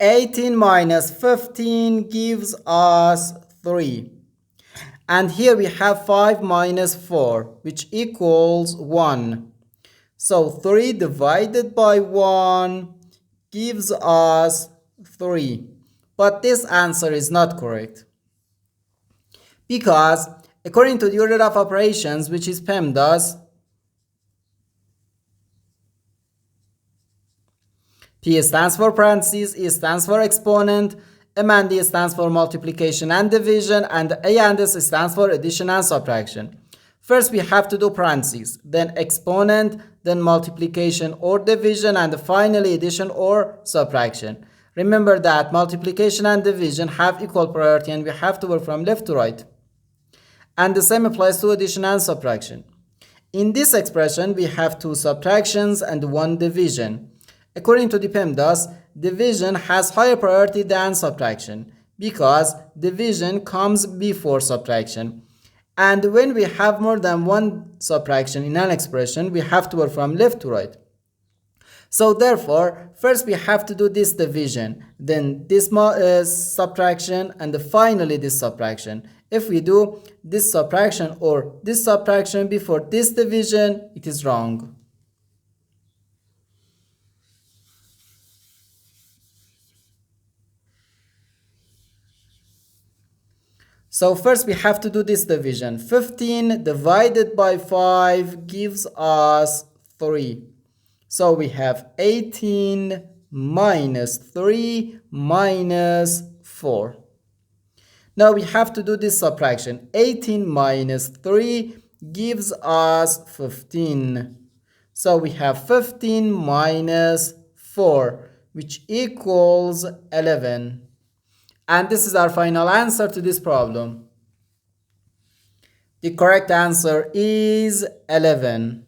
18 minus 15 gives us 3. And here we have 5 minus 4, which equals 1. So 3 divided by 1 gives us 3. But this answer is not correct. Because according to the order of operations, which is PEMDAS, P stands for parentheses, E stands for exponent, M and D stands for multiplication and division, and A and S stands for addition and subtraction. First we have to do parentheses, then exponent, then multiplication or division, and finally addition or subtraction. Remember that multiplication and division have equal priority and we have to work from left to right. And the same applies to addition and subtraction. In this expression we have 2 subtractions and 1 division. According to the PEMDAS, division has higher priority than subtraction because division comes before subtraction. And when we have more than one subtraction in an expression, we have to work from left to right. So therefore, first we have to do this division, then this subtraction, and finally this subtraction. If we do this subtraction or this subtraction before this division, it is wrong. So first we have to do this division. 15 divided by 5 gives us 3. So we have 18 minus 3 minus 4. Now we have to do this subtraction. 18 minus 3 gives us 15. So we have 15 minus 4, which equals 11. And this is our final answer to this problem. The correct answer is 11.